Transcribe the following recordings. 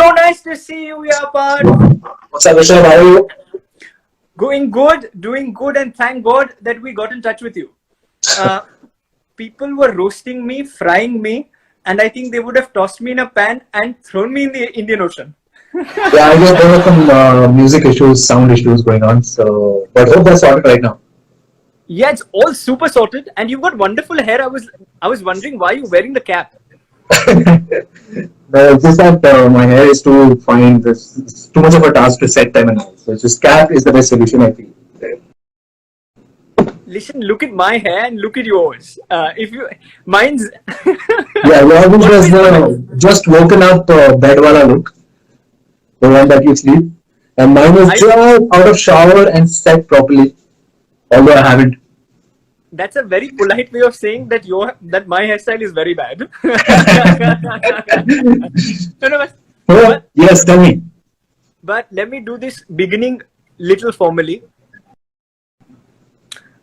So nice to see you, Yapar. What's up, Rishabh? How are you? Doing good, and thank God that we got in touch with you. People were roasting me, frying me, and I think they would have tossed me in a pan and thrown me in the Indian Ocean. Yeah, I guess there were some music issues, sound issues going on. So, but hope that's sorted right now. Yeah, it's all super sorted, and you've got wonderful hair. I was wondering why you're wearing the cap. No, it's just that my hair is too fine. It's too much of a task to set them and all. So, just cap is the best solution, I feel. Listen, look at my hair and look at yours. Mine's. Yeah, yours was the just woken up bedwala look, the one that you sleep, and mine was just out of shower and set properly. Although I haven't. That's a very polite way of saying that my hairstyle is very bad. No, yes, tell me. But let me do this beginning little formally.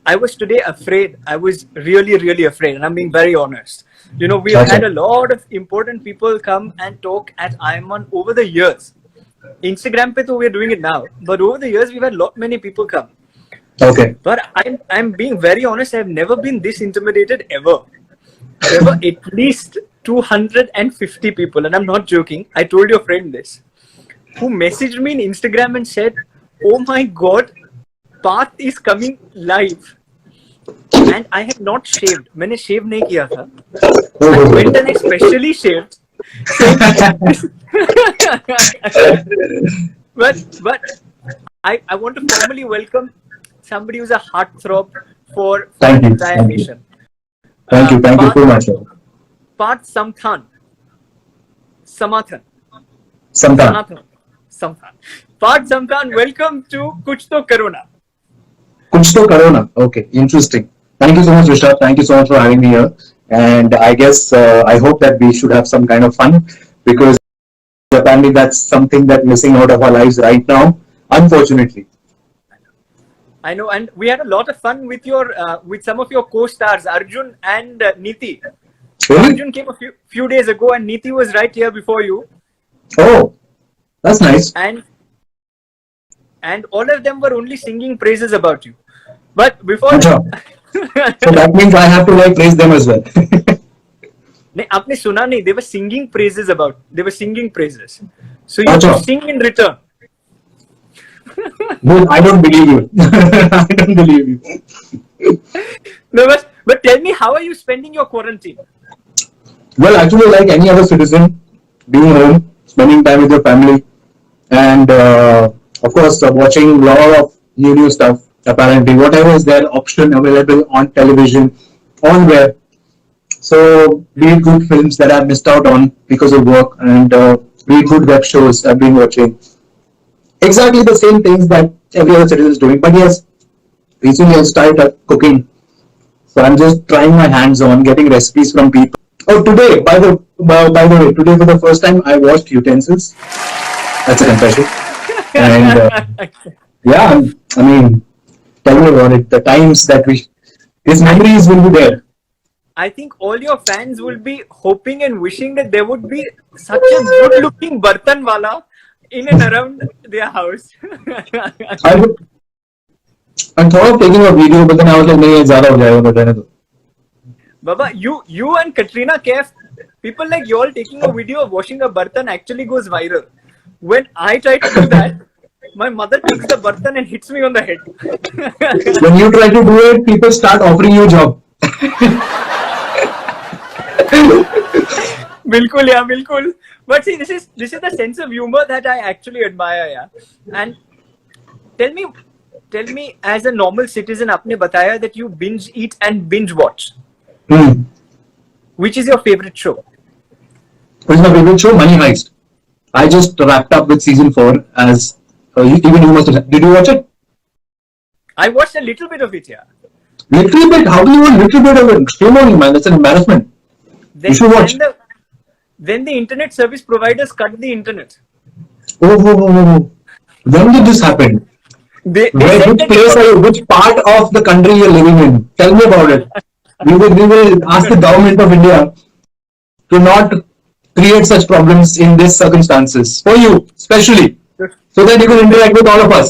I was today afraid. I was really afraid, and I'm being very honest. You know, we've had a lot of important people come and talk at IIMON over the years. Instagram pe to we're doing it now, but over the years we've had many people come. Okay. But I'm being very honest. I've never been this intimidated ever. There were at least 250 people, and I'm not joking. I told your friend this, who messaged me in Instagram and said, "Oh my God, Parth is coming live." And I had not shaved. मैंने shave नहीं किया था. I went and I specially shaved. but I want to formally welcome somebody who's a heartthrob for the entire nation. Thank you so much. Parth Samthan. Parth Samthan, welcome to Kuch To Karo Na. Kuch To Karo Na. Okay, interesting. Thank you so much, Rishabh. Thank you so much for having me here. And I guess I hope that we should have some kind of fun, because apparently that's something that's missing out of our lives right now, unfortunately. I know, and we had a lot of fun with with some of your co-stars, Arjun and Neeti. Really? Arjun came a few days ago, and Neeti was right here before you. Oh, that's nice. And all of them were only singing praises about you. But before so that means I have to praise them as well. नहीं, आपने सुना नहीं? They were singing praises They were singing praises. So you have to sing in return. No, I don't believe you. I don't believe you. No, but tell me, how are you spending your quarantine? Well, actually, like any other citizen, being home, spending time with your family, and of course, watching a lot of new stuff. Apparently, whatever is there, option available on television, on web. So, be it good films that I've missed out on because of work, and be it good web shows I've been watching. Exactly the same things that every other citizen is doing. But yes, recently I started cooking. So I'm just trying my hands on getting recipes from people. Oh, today, by the way, today for the first time I washed utensils. That's a confession. And yeah, I mean, tell me about it. The times that these memories will be there. I think all your fans will be hoping and wishing that there would be such a good-looking bartan wala in and around their house. I thought of taking a video, but then I was like, "No, zyada ho jayega, but then." Baba, you and Katrina Kaif, people like you all taking a video of washing a bartan actually goes viral. When I try to do that, my mother takes the bartan and hits me on the head. When you try to do it, people start offering you a job. Bilkul, yeah, bilkul. But see, this is the sense of humor that I actually admire, yeah. And tell me, as a normal citizen, आपने बताया that you binge eat and binge watch. Which is your favorite show? Which is my favorite show? Money Heist. I just wrapped up with season 4. As even you must have. Did you watch it? I watched a little bit of it, yeah. Little bit? How do you want little bit of it? Shame on you, man. That's an embarrassment. You should watch. Then the internet service providers cut the internet. Oh. When did this happen? Which place are you? Which part of the country you're living in? Tell me about it. We will ask the government of India to not create such problems in these circumstances for you, especially, so that you can interact with all of us.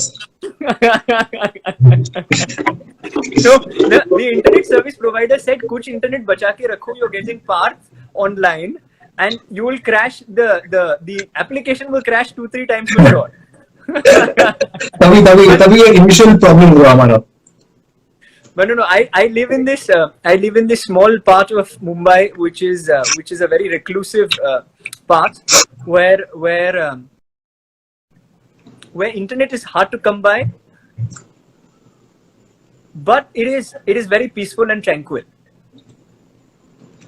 So the internet service provider said, "कुछ internet बचा के रखो. You're getting parts online, and you will crash. The application will crash 2-3 times for sure." तभी ये initial problem हुआ हमारा. But no, I live in this small part of Mumbai, which is a very reclusive part where internet is hard to come by, but it is very peaceful and tranquil.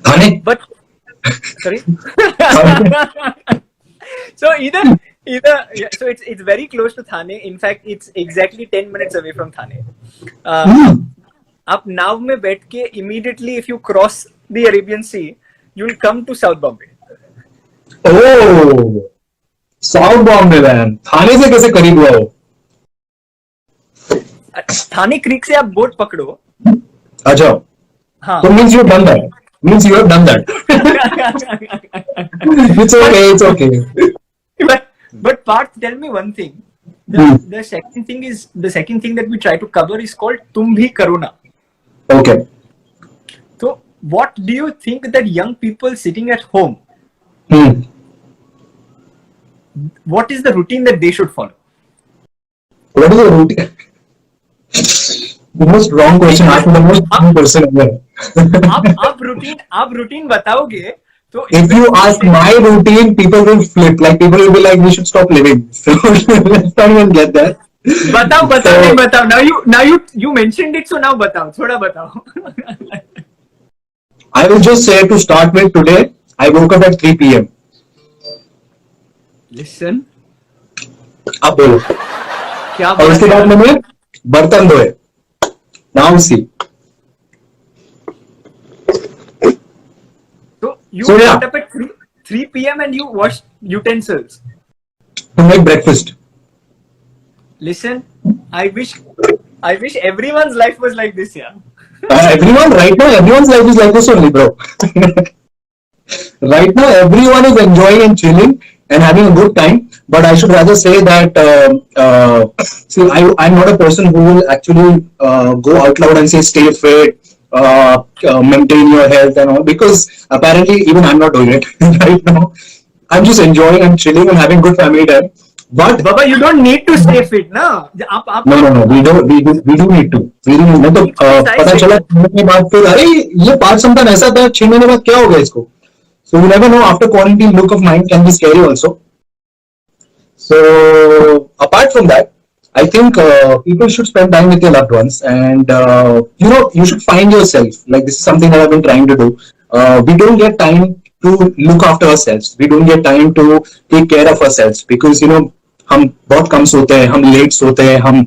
Thane? But sorry. So either yeah, so it's very close to Thane. In fact, it's exactly 10 minutes away from Thane. आप नाव में बैठ के immediately if you cross the Arabian Sea, you will come to South Bombay. Oh, South Bombay man. थाने से कैसे करीब हुआ हो? थाने creek से आप बोट पकड़ो. अच्छा. हाँ. So means you have done that. It's okay. But Parth, tell me one thing. The second thing that we try to cover is called Tum Bhi Karo Na. Okay. So what do you think that young people sitting at home, what is the routine that they should follow? What is the routine? The most wrong question asked by the most wrong person ever. आप routine बताओगे तो if you ask my routine, people will flip. Like people will be like, we should stop living. So let's not even get that. बताओ. Now you mentioned it, so now बताओ. थोड़ा बताओ. I will just say to start with, today I woke up at 3 p.m. Listen. अब बोलो. क्या और उसके बाद मैंने बर्तन धोए. Now see. So you woke up at 3 p.m. and you washed utensils to make breakfast. Listen, I wish everyone's life was like this, yeah. Everyone's life is like this only, bro. Right now, everyone is enjoying and chilling and having a good time. But I should rather say that, see, I'm not a person who will actually go out loud and say stay fit, maintain your health and all, because apparently even I'm not doing it right now. I'm just enjoying and chilling and having good family time. But Baba, you don't need to stay fit, na? No, we do need to. मतलब पता चला के बाद फिर अरे ये part sometime ऐसा था 6 महीने बाद क्या हो गया इसको. So you never know. After quarantine, look of mind can be scary also. So apart from that, I think people should spend time with their loved ones, and you should find yourself. Like, this is something that I've been trying to do. We don't get time to look after ourselves. We don't get time to take care of ourselves because हम बहुत कम सोते हैं, हम late सोते हैं, हम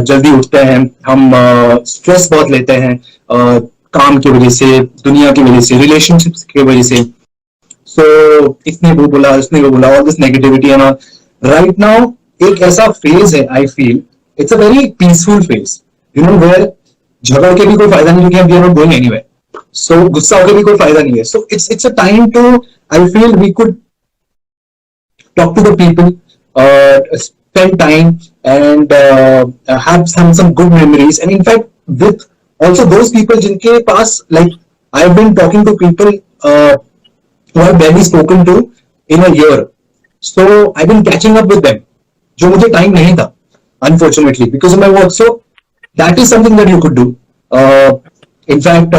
जल्दी उठते हैं, हम स्ट्रेस बहुत लेते हैं काम की वजह से, दुनिया की वजह से, रिलेशनशिप्स की वजह से. So इसने वो बोला, उसने वो बोला, all this negativity and all. Right now एक ऐसा phase है, I feel it's a very peaceful phase, where झगड़ के भी कोई फायदा नहीं क्योंकि we are not going anywhere. So गुस्सा होके भी कोई फायदा नहीं है. So it's a time to, I feel we could talk to the people, spend time and have some good memories, and in fact with also those people जिनके पास, like I've been talking to people who I've barely spoken to in a year, so I've been catching up with them जो मुझे time नहीं था unfortunately because of my work. So that is something that you could do. In fact,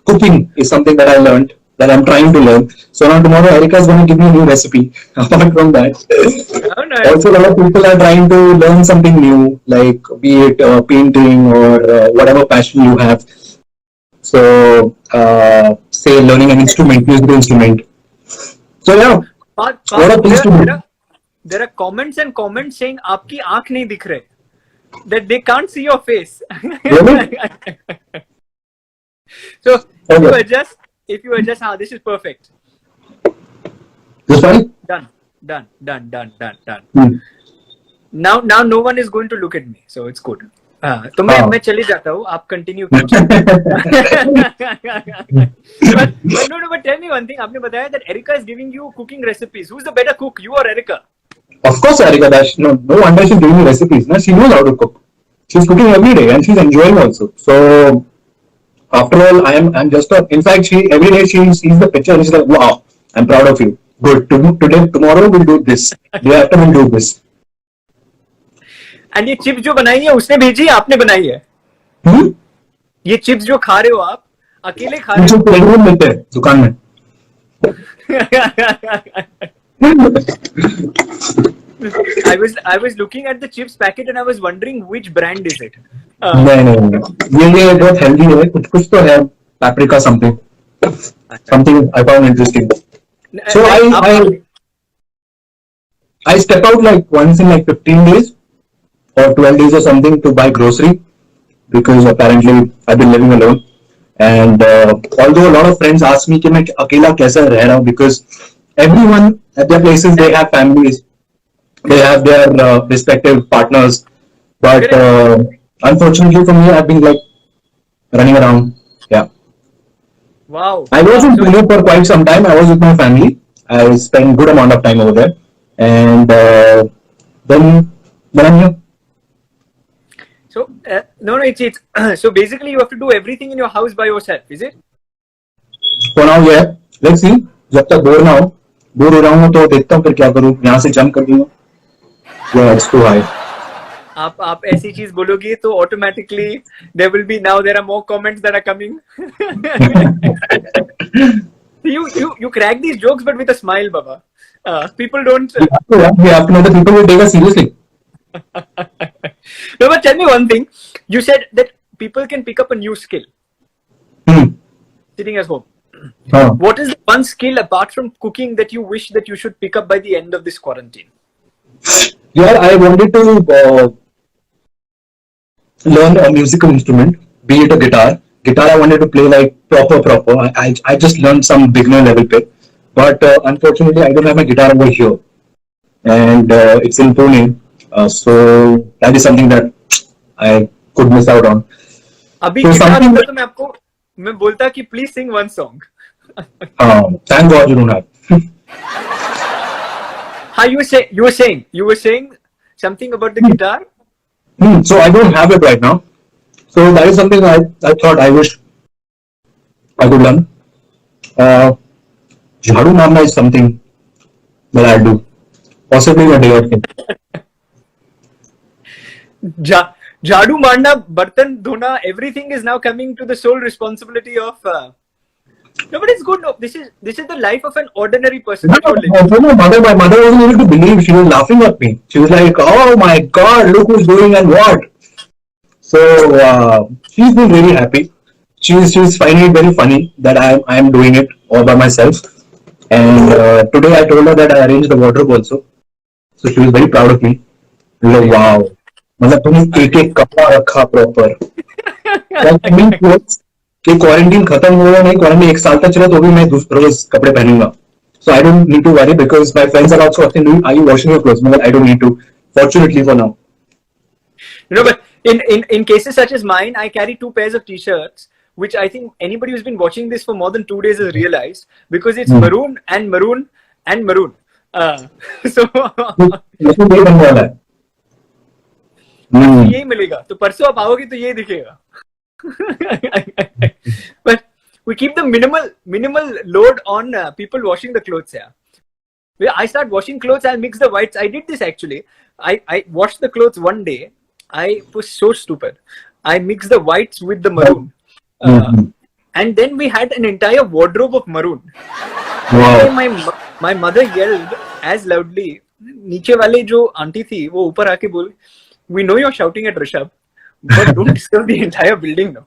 cooking is something that I learned, that I'm trying to learn. So now tomorrow Erica is going to give me a new recipe. Apart from that, oh, nice. Also a lot of people are trying to learn something new, like be it painting or whatever passion you have. So say learning an instrument, musical instrument. So yeah, what are things to do? There are comments and comments saying आपकी आँख नहीं दिख रहे, that they can't see your face. Really? So okay. if you adjust, this is perfect. This one? Done. Now no one is going to look at me, so it's good. हाँ, तो हाँ. मैं चले जाता हूँ, आप कंटिन्यू कीजिए. but no, but tell me one thing. आपने बताया that Erica is giving you cooking recipes. Who's the better cook, you or Erica? Of course, Erica, that no wonder she's giving me recipes. No, she knows how to cook. She's cooking every day and she's enjoying also. So after all, I'm just a. In fact, she every day she sees the picture and she's like, "Wow, I'm proud of you. Good. Today, tomorrow we'll do this. Day after we'll do this." And ये chips जो बनाई है उसने भेजी है, आपने बनाई है? ये चिप्स जो खा रहे हो आप अकेले खा रहे हो? रेडीमेड मिलते हैं दुकान में. I was looking at the chips packet and I was wondering which brand is it. नहीं, ये बहुत हेल्दी है. कुछ तो है. Paprika something I found interesting. So I step out like once in like 15 days or 12 days or something to buy grocery because apparently I've been living alone. And although a lot of friends ask me कि मैं अकेला कैसा रह रहा हूँ, because everyone at their places they have families, they have their respective partners, but unfortunately for me I've been like running around. Yeah. Wow. I was in Pune for quite some time. I was with my family. I spent good amount of time over there, and then I'm here. So no, it's so basically you have to do everything in your house by yourself, is it? For now, yeah. Let's see. जब तक bore हो रहा हूँ तो देखता हूँ फिर क्या करूँ. यहाँ से जंप कर दूँगा. Yeah, it's too high. आप ऐसी चीज बोलोगे तो automatically there will be now there are more comments that are coming. you crack these jokes but with a smile, Baba. People don't. We have to know that people will take us seriously. No, but tell me one thing. You said that people can pick up a new skill sitting at home. What is the one skill apart from cooking that you wish that you should pick up by the end of this quarantine? Yeah, I wanted to learn a musical instrument, be it a guitar. Guitar I wanted to play like proper. I just learned some beginner level bit, but unfortunately I don't have my guitar over here, and it's in Pune. So that is something that I could miss out on. अभी So guitar something होता तो मैं बोलता कि please sing one song. thank God you don't have. How you were saying something about the guitar? So I don't have it right now. So that is something I thought I wish I could learn. Jhadu marna is something that I do, possibly in a day or two. झाड़ू मारना, बर्तन धोना, everything is now coming to the sole responsibility of. No, but it's good. No, this is the life of an ordinary person. My mother wasn't able to believe. She was laughing at me. She was like, "Oh my God, look who's doing and what." So she's been really happy. She's finding it very funny that I am doing it all by myself. And today I told her that I arranged the wardrobe also. So she was very proud of me. Like, wow. मतलब तुमने एक कपड़ा रखा proper. कि quarantine खत्म हुआ नहीं, quarantine 1 साल तक चला तो भी मैं रोज कपड़े पहनूंगा. So I don't need to worry because my friends are also asking, "Are you washing your clothes?" I don't need to. Fortunately for now. No, but in cases such as mine, I carry 2 pairs of t-shirts, which I think anybody who's been watching this for more than 2 days has realized, because it's maroon and maroon and maroon. So यही मिलेगा. तो परसों आप आओगे तो ये दिखेगा. But we keep the minimal load on people washing the clothes. Yeah, I start washing clothes, I'll mix the whites. I did this actually. I washed the clothes one day. I was so stupid. I mixed the whites with the maroon, and then we had an entire wardrobe of maroon. Wow. My mother yelled as loudly. नीचे वाले जो aunty थी वो ऊपर आके बोल, "We know you're shouting at Rishabh, but don't disturb the entire building now."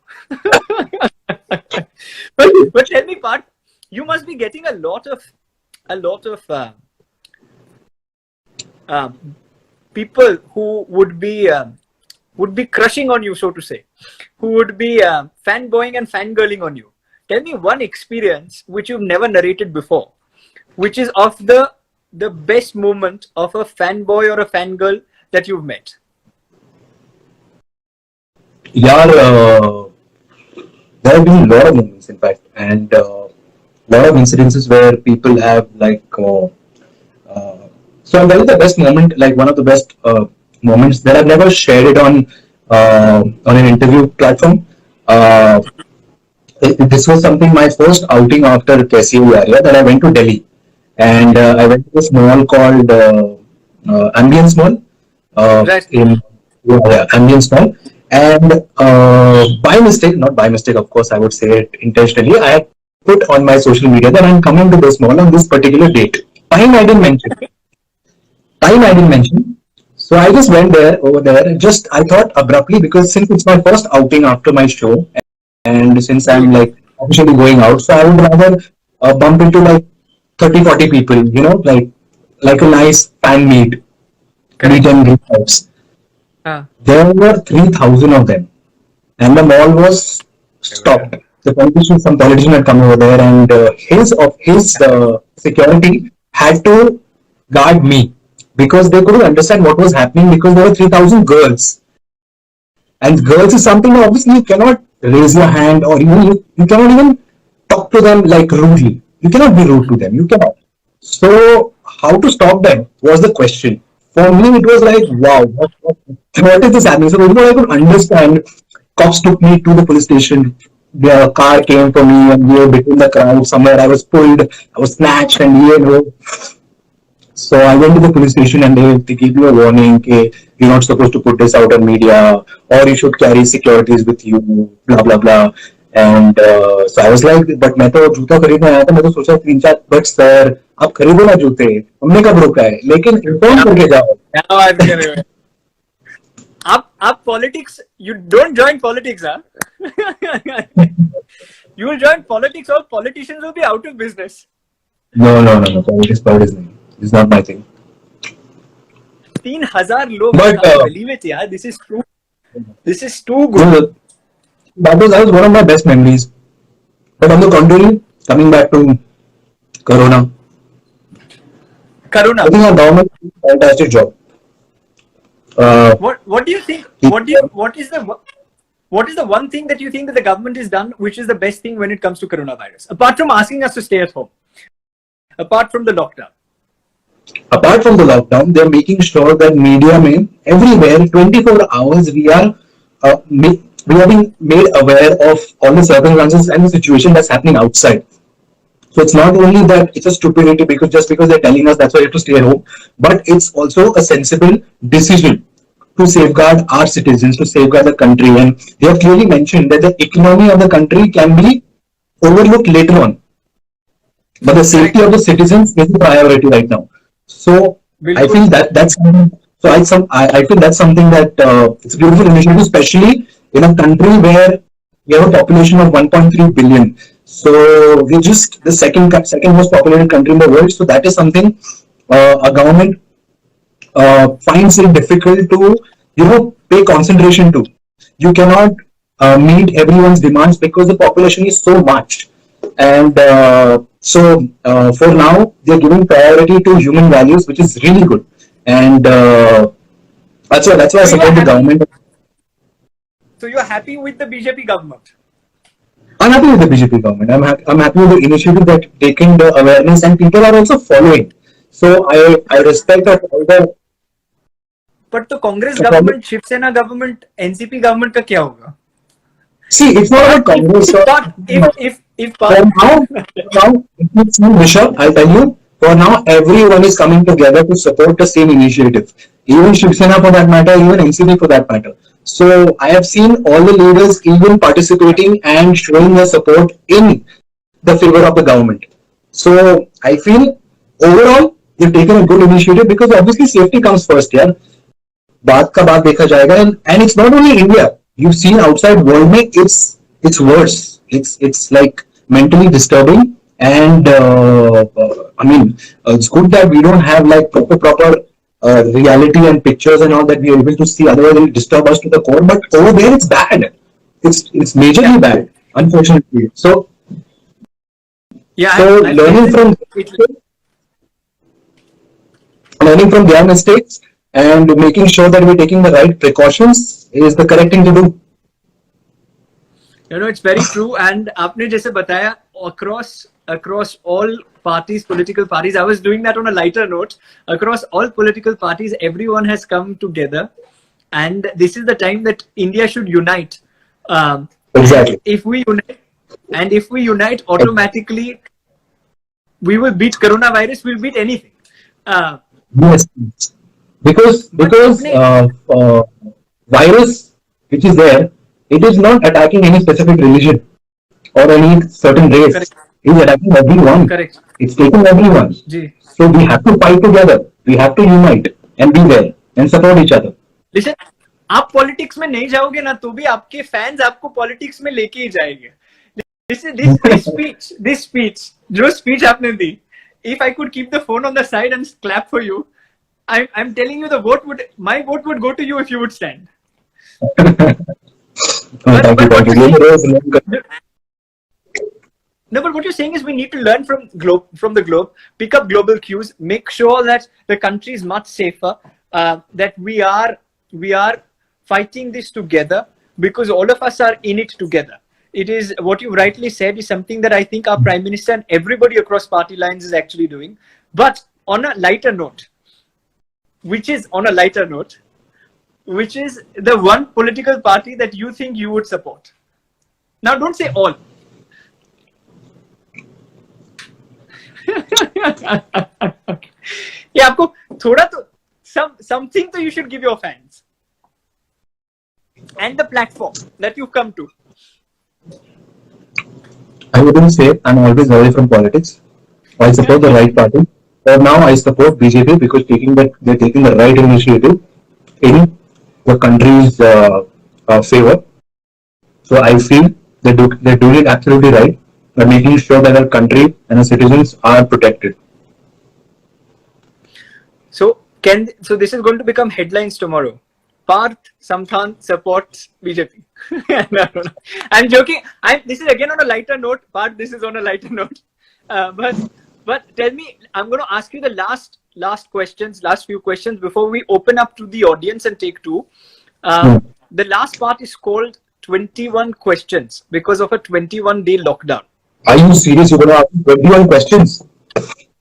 but tell me, Parth, you must be getting a lot of people who would be crushing on you, so to say, who would be fanboying and fangirling on you. Tell me one experience which you've never narrated before, which is of the best moment of a fanboy or a fangirl that you've met. Yeah, there have been a lot of moments, in fact, and lot of incidences where people have like. So I'll tell you the best moment, like one of the best moments that I've never shared it on an interview platform. Uh, this was something my first outing after KCU area that I went to Delhi, and I went to a mall called Ambience Mall Right. in Ambience Mall, and by mistake, not by mistake, of course, I would say it intentionally. I had put on my social media that I'm coming to this mall on this particular date. Time I didn't mention. Time I didn't mention. So I just went there over there. And just I thought abruptly because since it's my first outing after my show, and since I'm like officially going out, so I would rather bump into like 30, 40 people, like a nice fan meet Correct. and greet types. Ah. There were 3,000 of them, and the mall was stopped. Some politician had come over there, and his security had to guard me because they couldn't understand what was happening because there were 3,000 girls, and girls is something that obviously you cannot raise your hand or you cannot even talk to them like rudely. You cannot be rude to them. You cannot. So how to stop them was the question. For me, it was like, wow, what is this happening? So before I could understand, cops took me to the police station. Their car came for me, and we were between the crowd. Somewhere I was pulled, I was snatched, and so I went to the police station, and they gave me a warning, okay, you're not supposed to put this out on media, or you should carry securities with you, blah blah blah. And so I was like, but मैं तो जूता खरीदने आया था, मैं तो सोचा 3-4, but sir, आप खरीदो ना जूते, हमने कब रोका है, लेकिन इन्फॉर्म करके जाओ. क्या बात कर रहे हो? आप politics, you don't join politics, huh? You will join politics, or politicians will be out of business. No, politics नहीं. It's not my thing. 3,000 लोग But गली में थे यार. This is too good. that was one of my best memories. But on the contrary, coming back to Corona, I think our government did a fantastic job. What do you think? What is the one thing that you think that the government has done, which is the best thing when it comes to coronavirus? Apart from asking us to stay at home, apart from the lockdown. Apart from the lockdown, they're making sure that media may everywhere 24 hours we are being made aware of all the circumstances and the situation that's happening outside. So it's not only that it's a stupidity because just because they're telling us that's why you have to stay at home, but it's also a sensible decision to safeguard our citizens, to safeguard the country. And they have clearly mentioned that the economy of the country can be overlooked later on, but the safety of the citizens is the priority right now. So I feel that's I feel that's something that it's a beautiful initiative, especially in a country where we have a population of 1.3 billion. So we're just the second most populated country in the world. So that is something a government finds it difficult to pay concentration to. You cannot meet everyone's demands because the population is so much, and for now they're giving priority to human values, which is really good, and that's why I support the government. So you're happy with the BJP government? I'm happy with the BJP government. I'm happy with the initiative that taking the awareness, and people are also following. So I respect that all the. But the Congress government, Shiv Sena government, NCP government का क्या होगा? See, it's not about Congress. If for now, Rishabh, I'll tell you, for now, everyone is coming together to support the same initiative. Even Shiv Sena for that matter, even NCP for that matter. So I have seen all the leaders even participating and showing their support in the favor of the government. So I feel overall, they've taken a good initiative because obviously safety comes first, yeah. बात का बात देखा जाएगा, and it's not only India. You've seen outside world में it's worse. It's like mentally disturbing, and I mean it's good that we don't have like proper reality and pictures and all that we are able to see. Otherwise, it will disturb us to the core. But over there, it's bad. It's majorly bad, unfortunately. So yeah, learning from their mistakes and making sure that we're taking the right precautions is the correct thing to do. It's very true. And आपने जैसे बताया across all parties, political parties, I was doing that on a lighter note. Across all political parties, everyone has come together, and this is the time that India should unite. Exactly. If we unite, automatically we will beat coronavirus. We'll beat anything. Yes, because virus which is there, it is not attacking any specific religion or any certain race. Correct. It is attacking everyone. Correct. It's taking everyone. जी. So we have to fight together. We have to unite and be there and support each other. Listen, आप politics में नहीं जाओगे ना तो भी आपके fans आपको पॉलिटिक्स में लेके ही जाएंगे. This speech, जो स्पीच आपने दी, if I could keep the phone on the side and clap for you, I'm telling you my vote would go to you if you would stand. No, but what you're saying is we need to learn from the globe, pick up global cues, make sure that the country is much safer, that we are fighting this together because all of us are in it together. It is what you rightly said is something that I think our Prime Minister and everybody across party lines is actually doing. But on a lighter note, which is the one political party that you think you would support. Now, don't say all. Yeah, आपको थोड़ा तो something तो you should give your fans and the platform that you've come to. I wouldn't say I'm always away from politics. I support the right party. For now, I support BJP because they're taking the right initiative in the country's favor. So I feel they're doing it absolutely right. They're making sure that our country and our citizens are protected. So this is going to become headlines tomorrow. Parth Samthan supports BJP. No. I'm joking. This is again on a lighter note. Parth, this is on a lighter note. But tell me, I'm going to ask you the last few questions before we open up to the audience and take two. The last part is called 21 questions because of a 21-day lockdown. Are you serious? You're going to ask 21 questions?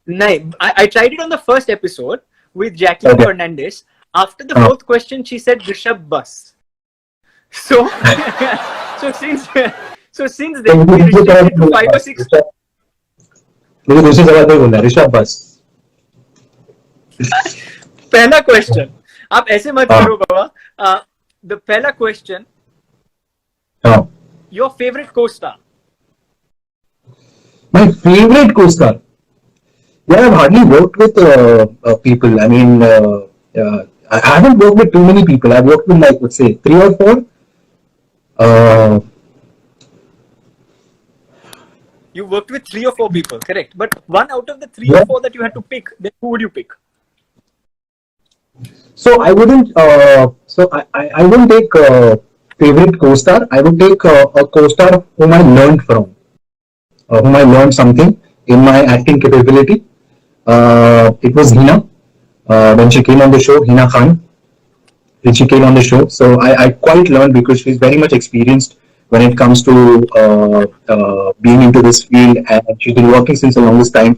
No, I tried it on the first episode with Jacqueline Fernandez. After the fourth question, she said Rishabh Bus. So since then, we restricted it to 5 or 6. मुझे दूसरी जगह पे बोलना ऋषभ बस. पहला question आप ऐसे मत करो बाबा. The पहला question. Your favorite co-star? My favorite co-star? Yeah, I've hardly worked with people. I mean, I haven't worked with too many people. I've worked with let's say 3 or 4. You worked with 3 or 4 people, correct? But one out of the 3 or 4 that you had to pick, then who would you pick? So I wouldn't. I wouldn't take favorite co-star. I would take a co-star whom I learned from, whom I learned something in my acting capability. It was Hina. When she came on the show, Hina Khan. When she came on the show, so I quite learned because she's very much experienced when it comes to being into this field, and she's been working since the longest time.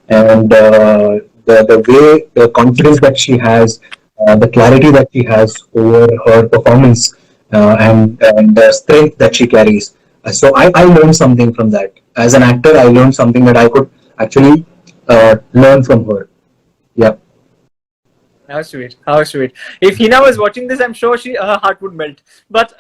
And the way, the confidence that she has, the clarity that she has over her performance, and the strength that she carries. So I learned something from that. As an actor, I learned something that I could actually learn from her. Yeah. How sweet. How sweet. If Hina was watching this, I'm sure her heart would melt. But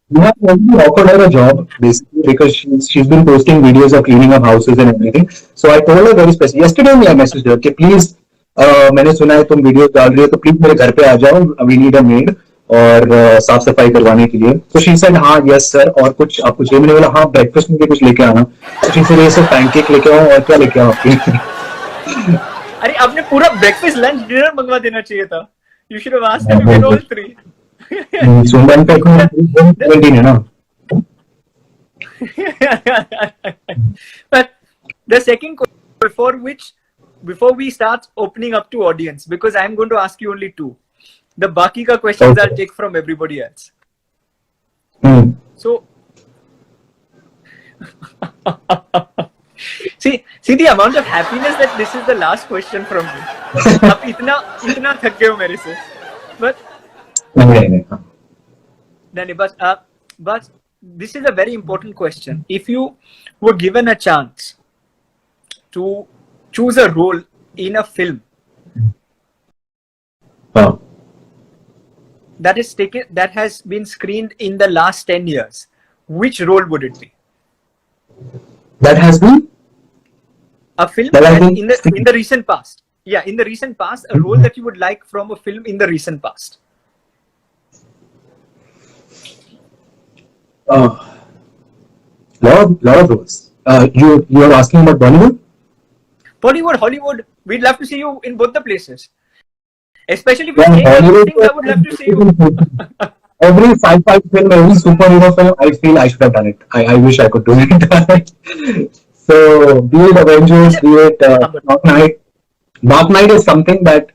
we have already offered her a job basically because she's been posting videos of cleaning up houses and everything. So I told her very specific. Yesterday I messaged her, okay, please, मैंने सुना है तुम video डाल रही हो तो please मेरे घर पे आ जाओ. We need a maid और साफ सफाई करवाने के लिए. So she said हाँ yes sir और कुछ आपको चाहिए. मैंने बोला हाँ ब्रेकफास्ट में कुछ लेके आना. So she said ये सब पैनकेक लेके आओ और क्या लेके आओ आपके. अरे आपने पूरा ब्रेकफास्ट लंच डिनर मंगवा देना चाहिए था. You should have asked him to get all 3. सुमन पे है ना. But the second question before we start opening up to audience, because I'm going to ask you only 2. The baki ka questions I'll take from everybody else. So See the amount of happiness that this is the last question from me. अब इतना थक गए हो मेरे से. But नहीं, but this is a very important question. If you were given a chance to choose a role in a film that has been screened in the last 10 years, which role would it be? That has been a film in the recent past. Yeah, in the recent past, a role that you would like from a film in the recent past. Lot of roles. You are asking about Bollywood? Bollywood, Hollywood. We'd love to see you in both the places. Especially if you're saying everything, I would love to see you. Every sci-fi film, every superhero film, I feel I should have done it. I wish I could do it. So, be it Avengers, be it Dark Knight. Dark Knight is something that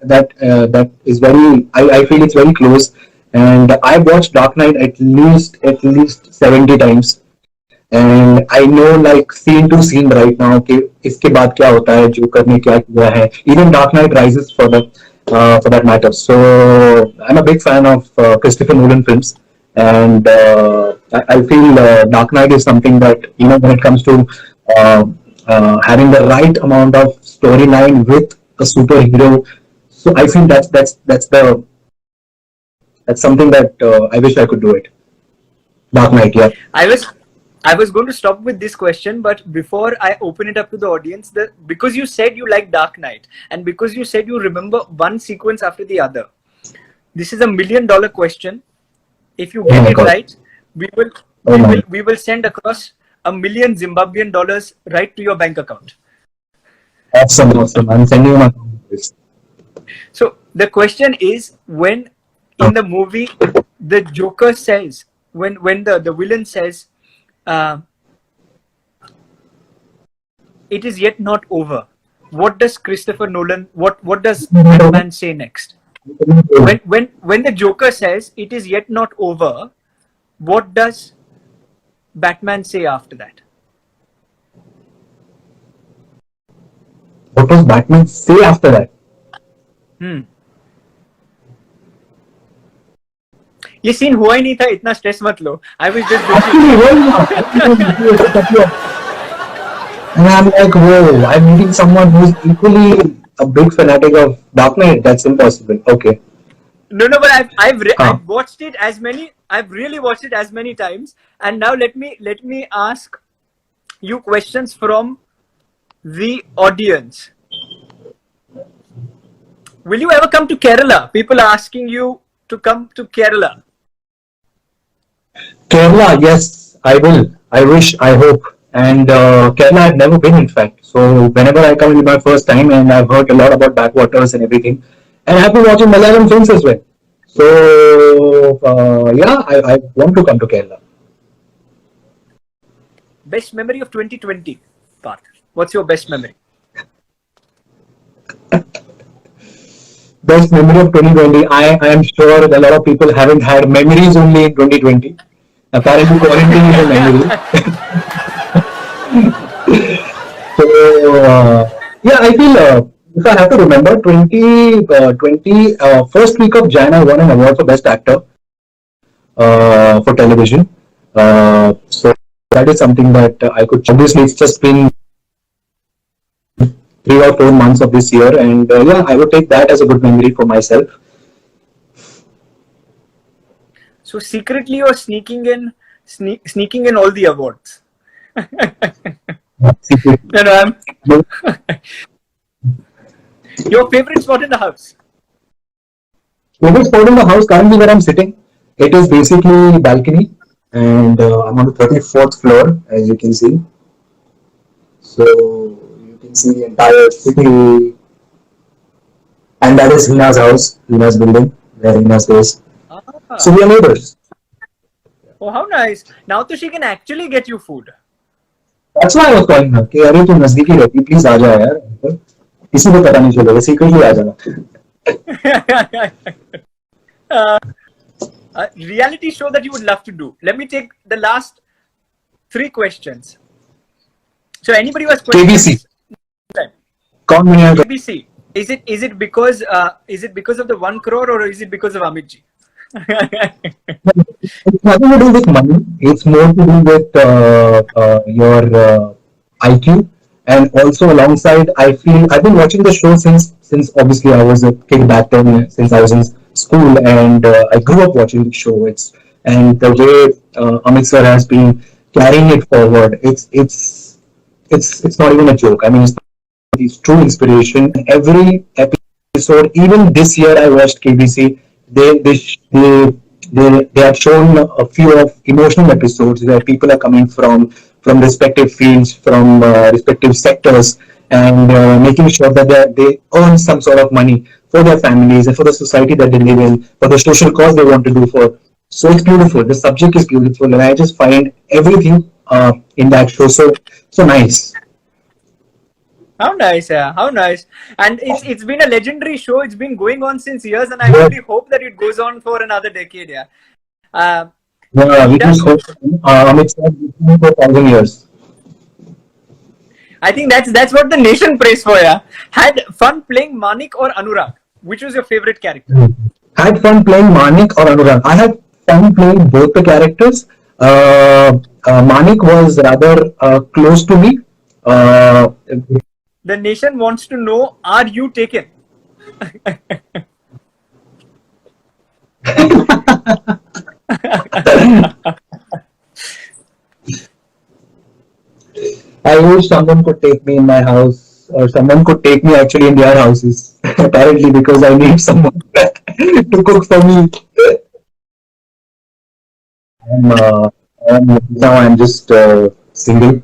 is very. I feel it's very close, and I watched Dark Knight at least 70 times, and I know like scene to scene right now कि इसके बाद क्या होता है, Joker ने क्या किया है. Even Dark Knight Rises for that matter. So I'm a big fan of Christopher Nolan films, and I feel Dark Knight is something that when it comes to having the right amount of storyline with a superhero. So I feel that's something that I wish I could do it. Dark Knight, yeah. I was going to stop with this question, but before I open it up to the audience, because you said you like Dark Knight, and because you said you remember one sequence after the other, this is $1 million question. If you get it right, we will send across $1 million Zimbabwean dollars right to your bank account. Awesome. I'm sending my. So the question is, when in the movie the Joker says, when the villain says, it is yet not over, what does Christopher Nolan, what does Batman say next? When the Joker says it is yet not over, what does Batman say after that? What does Batman say after that? ये scene हुआ ही नहीं था, इतना stress मत लो. I was just and I'm like, whoa, I'm meeting someone who's equally a big fanatic of Dark Knight. That's impossible. Okay. No, but I've watched it I've really watched it as many times, and now let me ask you questions from the audience. Will you ever come to Kerala? People are asking you to come to Kerala. Kerala, yes, I will. I wish, I hope. And Kerala, I've never been, in fact. So whenever I come, it's my first time, and I've heard a lot about backwaters and everything. And I've been watching Malayalam films as well. So yeah, I want to come to Kerala. Best memory of 2020, Parth. What's your best memory? Best memory of 2020. I am sure a lot of people haven't had memories only in 2020. Apparently, quarantine is a memory. So yeah, I feel if I have to remember, 2020 first week of Jan, I won an award for best actor for television. So that is something that I could. Obviously, it's just been 3 or 4 months of this year, and yeah, I would take that as a good memory for myself. So secretly, you're sneaking in all the awards. Your favorite spot in the house? Favorite spot in the house, currently where I'm sitting, it is basically balcony, and I'm on the 34th floor, as you can see. So you can see the entire city, and that is Hina's house, Hina's building, where Hina stays. So we are neighbors. Oh, how nice! Now so she can actually get you food. That's why I was calling her. कि अरे तू नजदीकी रहती, please आ जा यार. किसी को पता नहीं चलेगा, secretly आ जाना. Reality show that you would love to do. Let me take the last 3 questions. So anybody was questioning KBC. this? कौन बनेगा? KBC. Is it because of the 1 crore or is it because of Amit ji? It's nothing to do with money. It's more to do with your IQ, and also alongside, I feel I've been watching the show since obviously I was a kid back then, since I was in school, and I grew up watching the show. And the way Amit sir has been carrying it forward, it's not even a joke. I mean, it's true inspiration. Every episode, even this year, I watched KBC. They have shown a few of emotional episodes where people are coming from respective fields, from respective sectors, and making sure that they earn some sort of money for their families and for the society that they live in, for the social cause they want to do for. So it's beautiful. The subject is beautiful, and I just find everything in that show so nice. How nice, yeah. How nice. And it's been a legendary show. It's been going on since years, and I Yeah. really hope that it goes on for another decade, yeah. Uh, Yeah, we just hope Amit sir will be for 1,000 years. I think that's what the nation prays for, yeah. Had fun playing Manik or Anurag? Which was your favorite character? Had fun playing Manik or Anurag. I had fun playing both the characters. Manik was rather close to me. Uh, The nation wants to know, are you taken? I wish someone could take me in my house, or someone could take me actually in their houses. Apparently, because I need someone to cook for me. I'm, uh, now I'm just single,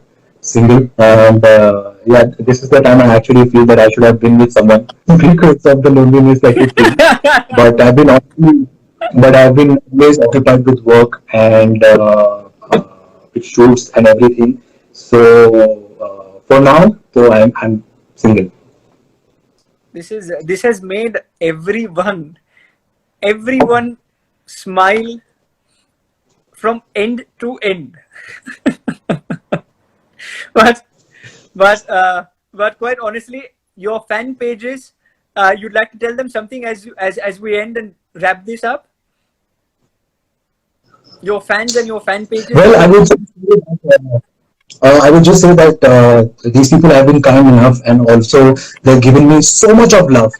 and yeah, this is the time I actually feel that I should have been with someone because of the loneliness that you feel. But I've been always occupied with work and with shoots and everything. So for now, so I'm single. This has made everyone smile from end to end. but but quite honestly, your fan pages, you'd like to tell them something as we end and wrap this up? Your fans and your fan pages. Well, I would just say that these people have been kind enough, and also they've given me so much of love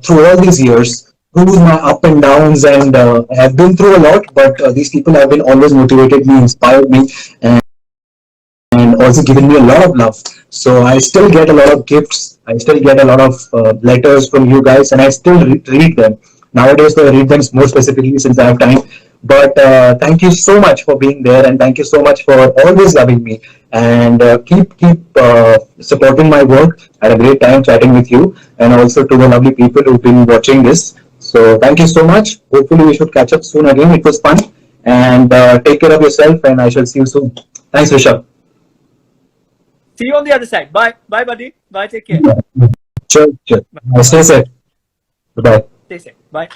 through all these years, through my up and downs, and I've been through a lot. But these people have been always motivated me, inspired me, and also given me a lot of love. So I still get a lot of gifts. I still get a lot of letters from you guys, and I still read them. Nowadays, I read them more specifically since I have time. But thank you so much for being there, and thank you so much for always loving me. And keep supporting my work. I had a great time chatting with you, and also to the lovely people who've been watching this. So thank you so much. Hopefully, we should catch up soon again. It was fun, and take care of yourself. And I shall see you soon. Thanks, Rishabh. See you on the other side. Bye, buddy. Bye. Take care. Sure. Stay safe. Bye. Stay safe. Bye.